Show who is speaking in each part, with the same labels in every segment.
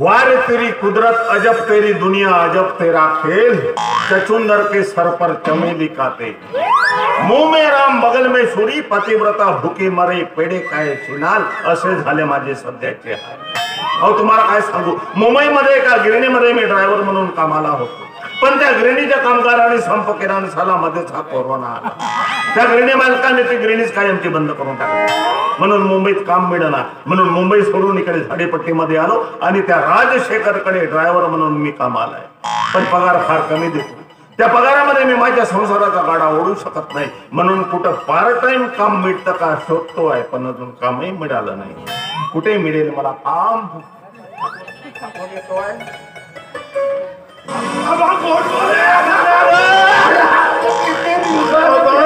Speaker 1: वार तेरी कुदरत अजब तेरी दुनिया अजब तेरा खेल, चचुंदर के सर पर चमेली का तेल, मुंह में राम बगल में छुरी, पतिव्रता भुके मरे पेडे काय शिनाल, असे झाले माझे सध्याचे हाल। अहो तुम्हाला काय सांगू, मुंबईमध्ये एका गिरणीमध्ये मी ड्रायव्हर म्हणून कामाला होतो, पण त्या गिरणीच्या कामगारांनी संप केला आणि साला मध्येच हा कोरोना आला। त्या गिरणी मालकाने ती गिरणीच कायमची बंद करून टाकली, म्हणून मुंबईत काम मिळेना, म्हणून मुंबई सोडून इकडे झाडीपट्टीमध्ये आलो आणि त्या राजशेखरकडे ड्रायव्हर म्हणून मी कामाला आहे। पण पगार फार कमी देतो, त्या पगारामध्ये मी माझ्या संसाराचा गाडा ओढू शकत नाही, म्हणून कुठं पार्ट टाइम काम मिळतं का शोधतोय, पण अजून कामही मिळालं नाही। कुठे मिळेल मला काम?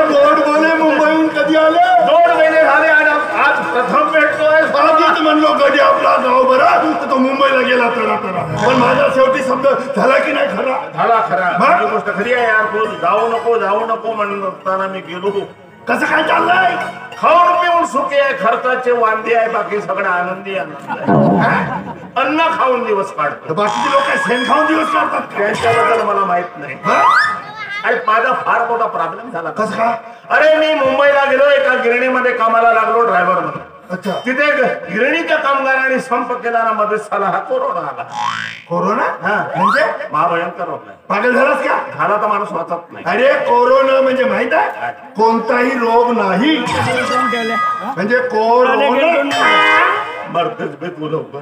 Speaker 2: गोड बोले मुंबईहून कधी आले?
Speaker 1: 2 महिने झाले आणि आज प्रथम भेटतोय।
Speaker 2: आधीच म्हणलो कधी आपला गाव बरा तर तो मुंबईला गेला तरा पण माझा शेवटी शब्द झाला की नाही खरा?
Speaker 1: झाला खरा। ही गोष्ट खरी आहे यार, तू जाऊ नको म्हणताना मी गेलो।
Speaker 2: कसं काय चाललंय?
Speaker 1: खाऊन पिऊन सुखी आहे, खर्चाचे वांदे आहे, बाकी सगळं आनंदी आहे। अन्न खाऊन दिवस काढतो,
Speaker 2: बाकीचे लोक शेण खाऊन दिवस काढतात,
Speaker 1: त्यांच्याबद्दल मला माहित नाही। आणि माझा फार मोठा प्रॉब्लेम झाला।
Speaker 2: कसं काय?
Speaker 1: अरे मी मुंबईला गेलो, एका गिरणीमध्ये कामाला लागलो ड्रायव्हर म्हणून।
Speaker 2: अच्छा,
Speaker 1: तिथे गिरणीच्या कामगारांनी संप केला ना, मध्ये साला हा कोरोना आला।
Speaker 2: कोरोना?
Speaker 1: हा,
Speaker 2: म्हणजे
Speaker 1: महाभयंकर रोग आहे।
Speaker 2: पागल झालास का?
Speaker 1: झाला तर माणूस वाचत नाही।
Speaker 2: अरे कोरोना म्हणजे माहित आहे, कोणताही रोग नाही, म्हणजे कोरोना
Speaker 1: मरतेच बे तू लवकर।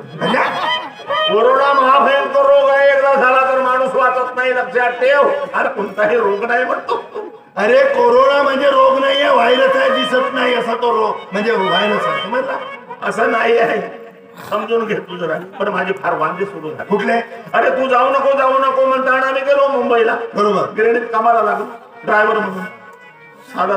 Speaker 1: कोरोना महाभयंकर रोग आहे, एकदा झाला तर माणूस वाचत नाही, लक्षात ठेव। अरे कोणताही रोग नाही म्हणतो।
Speaker 2: अरे कोरोना म्हणजे रोग नाहीये, व्हायरस आहे, दिसत नाही असा तो रोग म्हणजे व्हायरस आहे, समजला?
Speaker 1: असं नाही आहे, समजून घे तू जरा। पण माझी फार वांदे सुरू झाली।
Speaker 2: कुठले?
Speaker 1: अरे तू जाऊ नको म्हणताना आम्ही गेलो मुंबईला,
Speaker 2: बरोबर,
Speaker 1: गिरणीत कामाला लागलो ड्रायव्हर म्हणून। साधा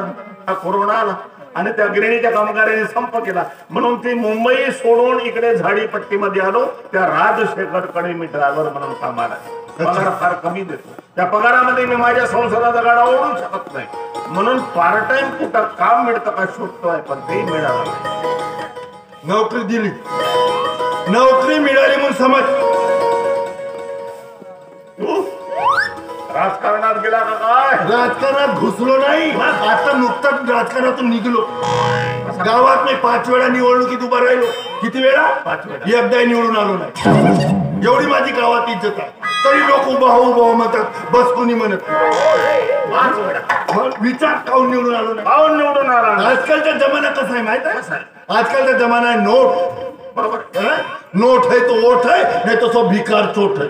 Speaker 1: हा कोरोना आला आणि त्या गिरणीच्या कामगारांनी संप केला, म्हणून ती मुंबई सोडून इकडे झाडीपट्टीमध्ये आलो। त्या राजशेखरकडे मी ड्रायव्हर म्हणून कामाला आहे। पगार फार कमी देतो, त्या पगारामध्ये मी माझ्या संसाराचा गाडा ओढू शकत नाही, म्हणून पार्ट टाइम कुठं काम मिळतं का शोधतोय, पण ते मिळालं नाही।
Speaker 2: नोकरी दिली, नोकरी मिळाली म्हणून समज।
Speaker 1: राजकारणात गेला का काय?
Speaker 2: राजकारणात घुसलो नाही, आता नुकताच राजकारणातून निघलो। गावात मी 5 वेळा निवडणुकीत उभा राहिलो। किती वेळा?
Speaker 1: 5 वेळा।
Speaker 2: एकदा निवडून आलो नाही, एवढी माझी गावात इज्जत आहे, तरी लोक उभा म्हणतात, बस कोणी म्हणत।
Speaker 1: 5 वेळा
Speaker 2: विचार काऊन निवडून आलो नाही?
Speaker 1: काऊन निवडून आला?
Speaker 2: आजकालचा जमाना कसा आहे माहित
Speaker 1: कसा
Speaker 2: आहे?
Speaker 1: आहे?
Speaker 2: आजकालचा जमाना आहे नोट,
Speaker 1: बरोबर।
Speaker 2: नोट है तो वोट है, नाही तो सब भिकार चोट है।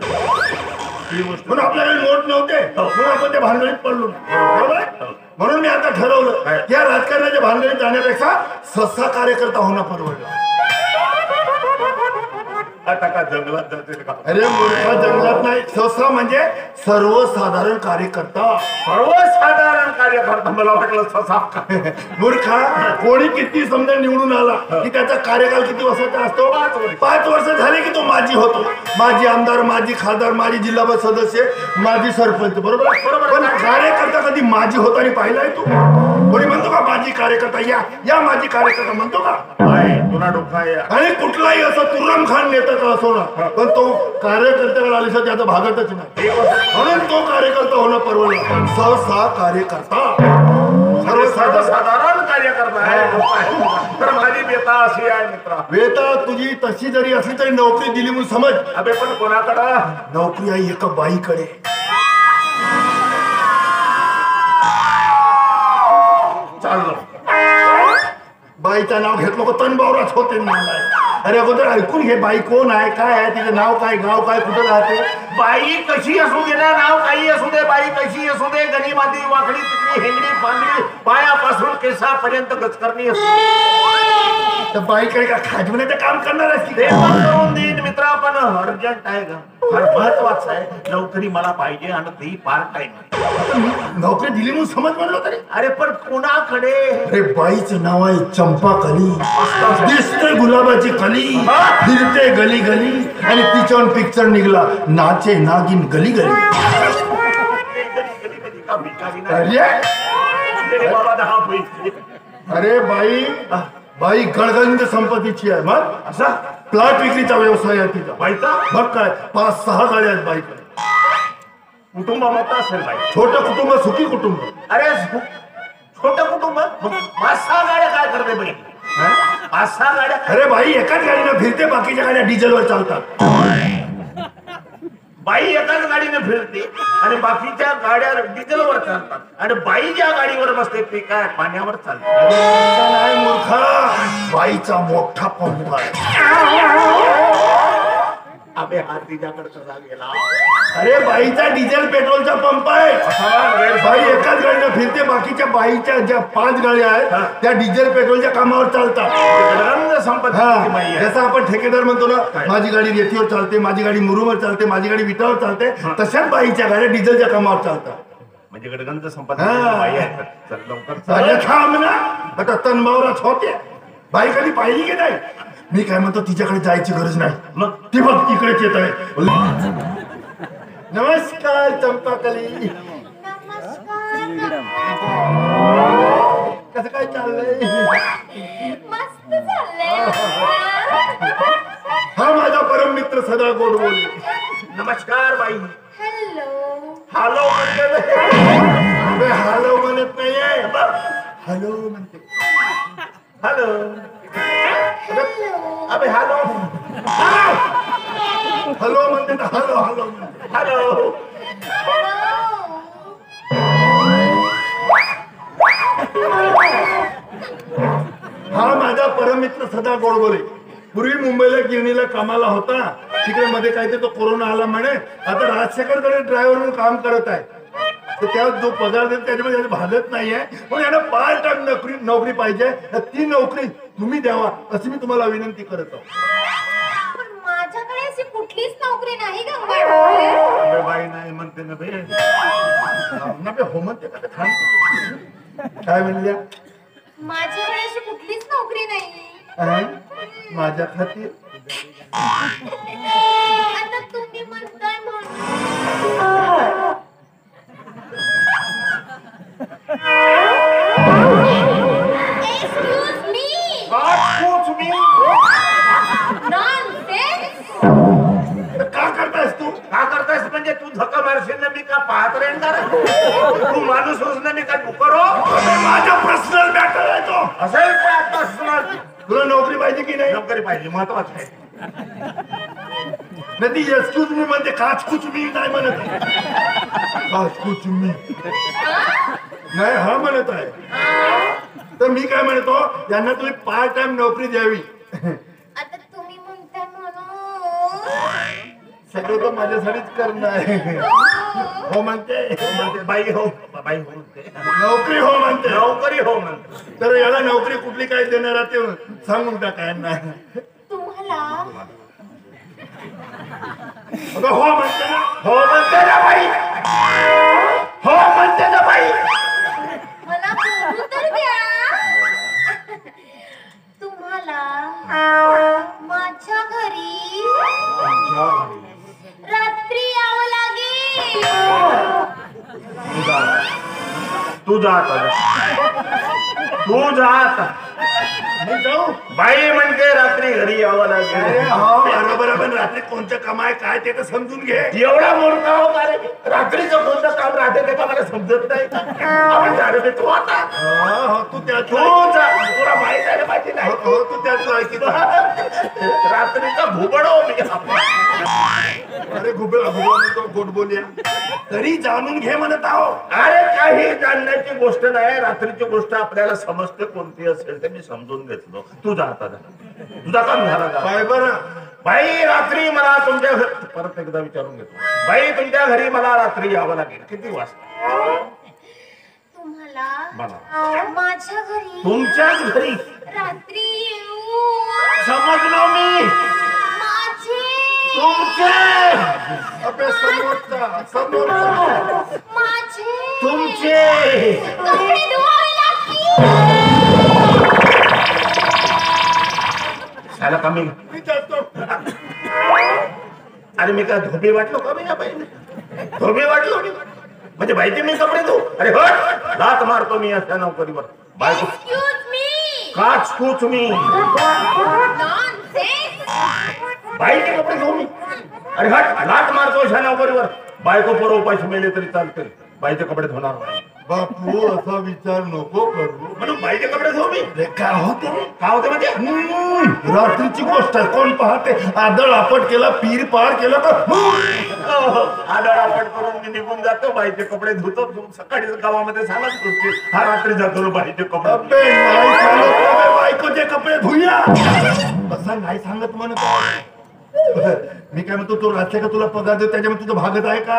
Speaker 2: म्हणून आपल्याकडे नोट नव्हते, म्हणून आपण त्या भानगडीत पडलो, बरोबर? म्हणून मी आता ठरवलं, या राजकारणाच्या भानगडीत जाण्यापेक्षा सस्ता कार्यकर्ता होणं परवडलं।
Speaker 1: आता का जंगलात जाते का?
Speaker 2: अरे मूर्खा, जंगलात नाही, ससा म्हणजे सर्वसाधारण कार्यकर्ता।
Speaker 1: सर्वसाधारण कार्यकर्ता? मला वाटलं ससा।
Speaker 2: मूर्खा, कोणी किती समजा निवडून आला की त्याचा कार्यकाल किती वर्षाचा असतो? 5 वर्ष झाले की तो माजी होतो, माजी आमदार, माजी खासदार, माजी जिल्हा सदस्य, माजी सरपंच, बरोबर? पण कार्यकर्ता कधी माजी होताना पाहिलाय तू? कोणी म्हणतो का माजी कार्यकर्ता? या माजी कार्यकर्ता म्हणतो का?
Speaker 1: तुला डोका आहे?
Speaker 2: आणि कुठलाही असं तुरम खान नेता का असो ना, पण तो कार्यकर्त्याकडे आल्याशिवाय त्याचा भागतच नाही, म्हणून तो कार्यकर्ता होणं परवडलं। सहसा कार्यकर्ता
Speaker 1: सर्वसाधारण कार्यकर्ता आहे, तर माझी बेता अशी आहे मित्रा।
Speaker 2: वेता तुझी तशी जरी असली तरी नोकरी दिली म्हणून समज।
Speaker 1: अबे पण कोणाकडे?
Speaker 2: नोकरी आहे एका बाईकडे।
Speaker 1: चाललो,
Speaker 2: बाईचं नाव घेतलं का तनबावराच होते नाही। अरे अगोदर ऐकून घे, बाई कोण आहे, काय आहे, तिचं नाव काय, गाव काय, कुठं राहते?
Speaker 1: बाई कशी असू दे ना, नाव काही असू दे, बाई कशी असू दे, गणिमाती वाकडी तिकडी हेंगडी पांगडी, पायापासून केसापर्यंत गचकरणी असते।
Speaker 2: तर बाईकडे का खाजवण्याचं काम करणार आहेस?
Speaker 1: करून देईन मित्रा, पण अर्जंट आहे का? फार महत्वाचं आहे, नोकरी मला पाहिजे आणि ती पार्ट टाइम।
Speaker 2: नोकरी दिली म्हणून समज म्हणलो तरी?
Speaker 1: अरे पण कुणाकडे?
Speaker 2: अरे बाईचं नाव आहे चंपा कली, दिसते गुलाबाची कली, फिरते गली गली, आणि तिच्यावर पिक्चर निघला नाचे नागिन गली गली।
Speaker 1: अरे बाबा 10 पैसे।
Speaker 2: अरे बाई बाई गणगंज संपत्तीची आहे. मग
Speaker 1: असा
Speaker 2: प्लॉट विक्रीचा व्यवसाय आहे तिचा.
Speaker 1: बाईचा
Speaker 2: मग काय 5-6 गाड्या आहेत बाईकडे.
Speaker 1: कुटुंब मोठं असेल बाई.
Speaker 2: छोटं कुटुंब सुखी कुटुंब.
Speaker 1: अरे छोटं कुटुंब 5-6 गाड्या काय करते बाई. 5-6 गाड्या.
Speaker 2: अरे बाई एकाच गाडीनं फिरते, बाकीच्या गाड्या डिझेलवर चालतात.
Speaker 1: बाई एकाच गाडीने फिरते आणि बाकीच्या गाड्या डिझेलवर चालतात आणि बाई ज्या गाडीवर बसते ती काय पाण्यावर चालते.
Speaker 2: नाही मूर्खा, बाईचा मोठा पंप आहे.
Speaker 1: अबे हा तिच्याकडे कसा गेला.
Speaker 2: अरे बाईचा डिझेल पेट्रोलचा पंप आहे. बाई एकाच गाडीनं फिरते, बाकीच्या बाईच्या ज्या 5 गाड्या आहेत त्या डिझेल पेट्रोलच्या कामावर चालतात. जसं आपण ठेकेदार म्हणतो ना, माझी गाडी रेतीवर चालते, माझी गाडी मुरुमवर चालते, माझी गाडी विटावर चालते, तशाच बाईच्या गाड्या डिझेलच्या कामावर चालतात.
Speaker 1: म्हणजे गडगंज संपत्ती बाई आहेत. चल लवकर
Speaker 2: अरे थांब ना, आता तन्मावराच होते. बाई कधी पाहिली की नाही. मी काय म्हणतो तिच्याकडे जायची गरज नाही.
Speaker 1: मग
Speaker 2: ती बघ इकडेच येत आहे. नमस्कार चंपाकली. कसं काय चाललंय.
Speaker 3: मस्त चाललंय.
Speaker 2: हा माझा परम मित्र सदा गोड बोल.
Speaker 1: नमस्कार बाई.
Speaker 3: हॅलो.
Speaker 1: हॅलो म्हणते.
Speaker 2: अबे हॅलो म्हणत नाहीये, हॅलो म्हणते.
Speaker 1: हॅलो.
Speaker 3: हॅलो.
Speaker 1: अबे हॅलो.
Speaker 2: हॅलो म्हणते ना, हॅलो हॅलो म्हणते.
Speaker 1: हॅलो.
Speaker 2: हा माझा परम मित्र सदा गोड बोले. पूर्वी मुंबईला गिरणीला कामाला होता. तिकडे मध्ये काहीतरी तो कोरोना आला म्हणे. आता राजशेखरकडे ड्रायव्हर म्हणून काम करत आहे. तर त्या जो पगार देतो त्याच्यामध्ये भागत नाहीये. पण यांना पार्ट टाइम नोकरी पाहिजे. ती नोकरी तुम्ही द्यावा अशी मी तुम्हाला विनंती करतो.
Speaker 3: पण माझ्याकडे अशी कुठलीच नोकरी नाही गंगा.
Speaker 1: अबे बाई नाही म्हणते ना बे.
Speaker 2: ना बे हो म्हणते का ते खान. काय म्हणल्या.
Speaker 3: माझ्याकडे अशी कुठलीच नोकरी नाही.
Speaker 2: माझ्या खातीर
Speaker 3: आता तुम्ही म्हणताय म्हणून. Excuse me. Nonsense.
Speaker 2: का करतायस तू.
Speaker 1: का करतायस म्हणजे तू धक्का मारशील ना मी का पाहत राहीन का रे? तू माणूस होस ना मी काय करो.
Speaker 2: माझा पर्सनल मॅटर आहे तो.
Speaker 1: असेल काय पर्सनल.
Speaker 2: तुला नोकरी पाहिजे की नाही.
Speaker 1: नोकरी पाहिजे महत्वाचं आहे.
Speaker 2: नाही ती एक्सक्यूज मी म्हणते. काचकुच मी नाही म्हणत. काचकुच मी नाही हा म्हणत आहे. तर मी काय म्हणतो यांना तुम्ही पार्ट टाइम नोकरी द्यावी.
Speaker 3: आता तुम्ही म्हणताय म्हणून.
Speaker 2: सगळं तर माझ्यासाठीच करणं आहे. हो म्हणते.
Speaker 1: म्हणते बाई हो बाई हो म्हणते.
Speaker 2: नोकरी हो म्हणते.
Speaker 1: नोकरी हो म्हणते.
Speaker 2: तर याला नोकरी कुठली काय देणार आहे ते सांगून टाका यांना.
Speaker 3: तुम्हाला
Speaker 2: अगं हो म्हणते ना.
Speaker 1: हो म्हणते ना बाई. हो म्हणते ना बाई.
Speaker 3: मला बोलू तर द्या. तुम्हाला माझ्या घरी रात्री यावं लागेल.
Speaker 1: तू जा आता. तू जा आता.
Speaker 2: मी जाऊ.
Speaker 1: बाई म्हणते रात्री घरी यावं
Speaker 2: अरे
Speaker 1: लागेल.
Speaker 2: हो बरोबर आहे. पण रात्री कोणतं काम आहे काय ते तर समजून घे.
Speaker 1: एवढा मोठा हो का रे. रात्रीचं कोणतं काम राहते ते का मला समजत नाही. आपण जा रे बे, तू आता.
Speaker 2: हो तू त्यात
Speaker 1: तू जा. तुला माहित आहे माहिती नाही.
Speaker 2: हो तू त्यात ऐकित.
Speaker 1: रात्रीचा भुबड हो मी.
Speaker 2: अरे घुबळा म्हणतो गोड बोलूया. तरी जाणून घे म्हणत आहो.
Speaker 1: अरे काही जाणण्याची गोष्ट नाही. रात्रीची गोष्ट आपल्याला समजते कोणती असेल ते मी समजून घेतलो. तू जा आता. तुझा काम झाला का.
Speaker 2: काय बरं.
Speaker 1: बाई रात्री मला तुमच्या घरी परत एकदा विचारून घेतो. बाई तुमच्या घरी मला रात्री यावं लागेल. किती वाजता.
Speaker 3: तुम्हाला
Speaker 1: मला
Speaker 3: माझ्या घरी
Speaker 1: तुमच्याच घरी
Speaker 3: रात्री येऊ.
Speaker 1: समजलो मी.
Speaker 3: माझे
Speaker 1: तुमचे
Speaker 2: अबे समोरचा
Speaker 3: माझे
Speaker 1: तुमचे
Speaker 3: कपडे धुवावे लागतील.
Speaker 1: झालं का मी.
Speaker 2: मी जातो.
Speaker 1: अरे मी काय धोबी वाटलो का मी या बाईने. धोबी वाटलो मी म्हणजे बाईचे मी कपडे धु. अरे हट लात मारतो मी अशा नोकरीवर. बायको
Speaker 3: Excuse me.
Speaker 1: काचकूच मी
Speaker 3: Nonsense.
Speaker 1: बाईचे कपडे धुवू मी. अरे हट, लाट मारतो अशा नोकरीवर. बायको पोरं उपाशी मेले तरी चालते, बाईचे कपडे धुणार नाही.
Speaker 2: बापू असा विचार नको करू.
Speaker 1: म्हणून बाईचे कपडे धुवू मी.
Speaker 2: अरे काय होते रे?
Speaker 1: काय होते म्हणजे?
Speaker 2: रात्रीची गोष्ट आहे, कोण पाहते? आदळ आपट केला, पीर पार केला तर
Speaker 1: आदळापट करून मी निघून जातो, बाईचे कपडे धुतो. सकाळी गावामध्ये सांगत होते हा रात्री जातो बाईचे कपडे.
Speaker 2: अबे नाही सांगत ना बे, बायकोचे कपडे धुया असं नाही सांगत म्हणत. मी काय म्हणतो, तो रात्री का तुला पगार देतो त्याच्यामध्ये तुझं भागत आहे का?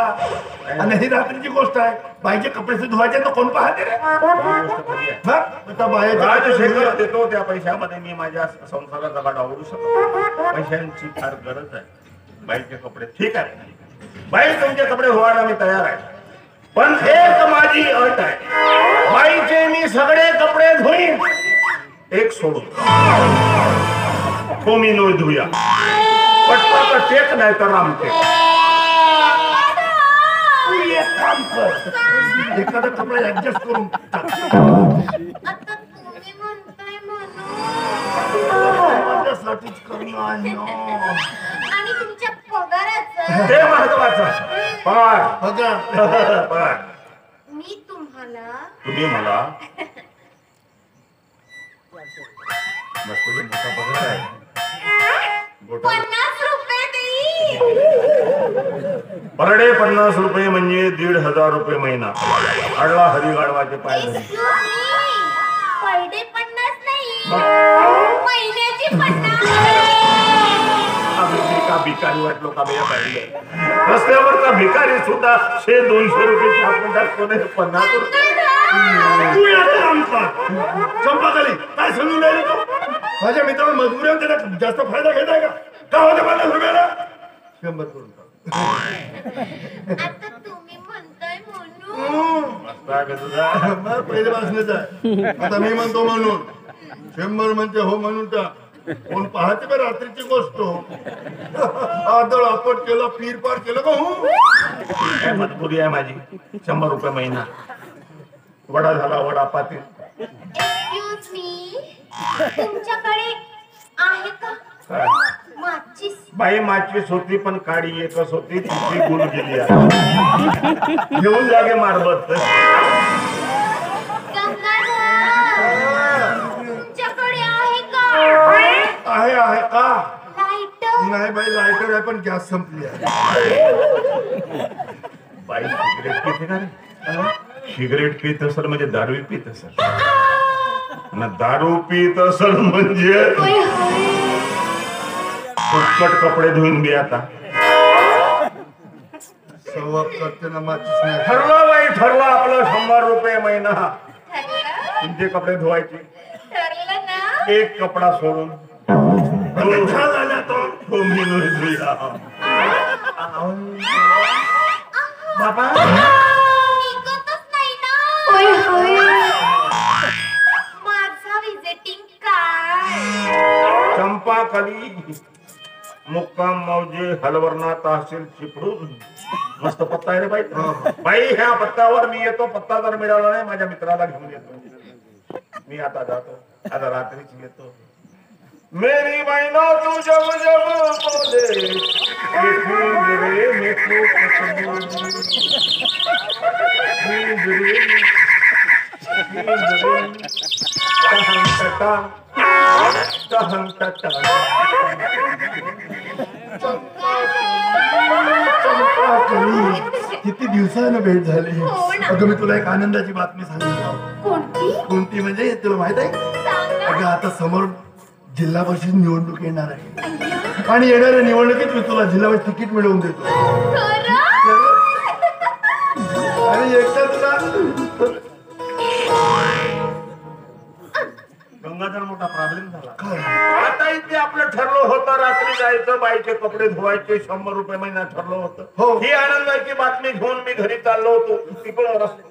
Speaker 2: आणि ही रात्रीची गोष्ट आहे, बाईचे कपडे धुवायचे तर कोण पाहते रे? आता बायाचे
Speaker 1: शेखर देतो त्या पैशामध्ये मी माझ्या संसाराचा गाडा ओढू शकतो. पैशांची फार गरज आहे. बाईचे कपडे ठीक आहे, बाई तुमचे कपडे धुवायला मी तयार आहे, पण एक माझी अट आहे. बाईचे मी सगळे कपडे धुईन, एक सोडून तो मी नो धुया. पटपट टेक नाही तर रामटे.
Speaker 2: तू एक काम कर, एखादा कपडा ऍडजस्ट करून टाक.
Speaker 3: आता तुम्ही म्हणताय म्हणून.
Speaker 2: माझ्यासाठीच करणं आहे ना.
Speaker 3: आणि तुमच्या पगाराचं
Speaker 1: ते महत्वाचं. पगार
Speaker 2: बघा
Speaker 1: पगार.
Speaker 3: मी तुम्हाला
Speaker 1: तुम्ही मला मस्त मोठा पगार आहे.
Speaker 3: 50 रुपये देईन.
Speaker 1: पर डे 50 रुपये म्हणजे 1,500 रुपये महिना. आडवा हरिगाडवाचे पाय धरून.
Speaker 3: Excuse me. Per day 50 नाही, महिन्याची 50.
Speaker 1: आम्ही का भिकारी वाटलो का बे पाहिजे. रस्त्यावरचा भिकारी सुद्धा 100-200 रुपये छापून टाकतो नाही, 50 रुपये.
Speaker 2: तू एक काम कर, चंपाखाली काय समजून राहिली तू? माझ्या मित्राला मजबुरी आहे, त्याला जास्त फायदा घेत आहे का होते 50 रुपयाला 100 करून टाक.
Speaker 3: आता तुम्ही म्हणताय म्हणून.
Speaker 1: मस्त आहे का तुझा?
Speaker 2: मग पहिल्यापासूनच आहे. आता मी म्हणतो म्हणून 100 म्हणते हो म्हणून टाक. कोण पाहते बे रात्रीची गोष्ट. आदळ आपट केलं, पीर पार केलं का हो?
Speaker 1: काय मजबुरी आहे माझी. 100 रुपये महिना. वडा झाला वडा पातील.
Speaker 3: Excuse me. तुमच्याकडे आहे का
Speaker 1: काय?
Speaker 3: माचीस?
Speaker 1: बाई माचीस होती पण काडी एकच होती, तिची गुण गेली आहे. घेऊन जागे मारबत.
Speaker 3: गंगाधर, तुमच्याकडे आहे का
Speaker 2: आहे का?
Speaker 3: लाईट?
Speaker 2: नाही बाई, लायटर आहे पण गॅस संपली आहे.
Speaker 1: बाई सिगरेट पिते का रे? सिगरेट पीत असेल म्हणजे दारू पीत असेल, आणि दारू पीत असेल म्हणजे फुटकट कपडे धुवून बी आता.
Speaker 2: सव्वा करते ना माचीस नाही.
Speaker 1: ठरलं बाई ठरलं आपलं 100 रुपये महिना.
Speaker 3: ठरलं?
Speaker 1: तुमचे कपडे धुवायचे,
Speaker 3: ठरलं ना?
Speaker 1: एक कपडा सोडून
Speaker 2: छान झाला तो.
Speaker 1: तो मी नाही धुया. बाबा
Speaker 3: निघतच नाही ना. माझा विजिटिंग कार्ड.
Speaker 1: चंपाखाली मुक्काम मौजे हलवरणा तहसील चिपळूण. मस्त पत्ता आहे रे बाई. बाई ह्या पत्त्यावर मी येतो. पत्ता जर मिळाला नाही माझ्या मित्राला घेऊन येतो. मी आता जातो, आता रात्रीच येतो. मेरी बहना तू जब जब बोले मेरे मित्रों
Speaker 2: किती दिवसानं भेट झाली.
Speaker 3: हो ना.
Speaker 2: अगं मी तुला एक आनंदाची बातमी सांगितलं.
Speaker 3: कोणती?
Speaker 2: कोणती म्हणजे तुला माहित आहे?
Speaker 3: सांग ना.
Speaker 2: अगं आता समोर जिल्हा परिषद निवडणूक येणार आहे,
Speaker 3: अय्या,
Speaker 2: आणि येणाऱ्या निवडणुकीत मी तुला जिल्हा परिषद तिकीट मिळवून देतो.
Speaker 3: खरं?
Speaker 2: आणि एकदा तुला
Speaker 1: गंगाधर मोठा प्रॉब्लेम झाला.
Speaker 2: काय?
Speaker 1: आता इथे आपलं ठरलं होतं रात्री जायचं, बाईचे कपडे धुवायचे, 100 रुपये महिना ठरलं
Speaker 2: हो.
Speaker 1: होतं. ही आनंदाची बातमी घेऊन मी घरी चाललो होतो.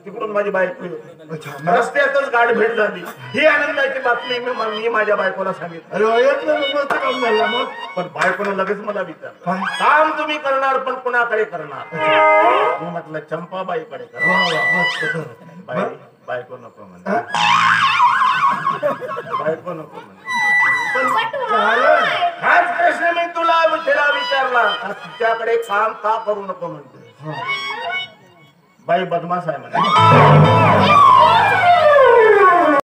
Speaker 1: तिकडून माझी बायको
Speaker 2: अच्छा, मग?
Speaker 1: रस्त्यातच गाठ भेट झाली. ही आनंदाची बातमी मी माझ्या बायकोला सांगितलं.
Speaker 2: अरे वयातलं मस्त काम झालं. मग
Speaker 1: पण बायकोनं लगेच मला विचारलं,
Speaker 2: काय?
Speaker 1: काम तुम्ही करणार पण कुणाकडे करणार? मी म्हटलं चंपाबाईकडे
Speaker 2: वा
Speaker 1: करणार.
Speaker 2: वा, मस्त.
Speaker 1: बायको नको म्हणते.
Speaker 2: हा?
Speaker 1: बायको नको म्हणे.
Speaker 3: पण
Speaker 2: झालं.
Speaker 3: why?
Speaker 1: हाच प्रश्न मी तिला विचारला का तिच्याकडे काम का करू नको म्हणते. बाई बदमाश आहे म्हणे.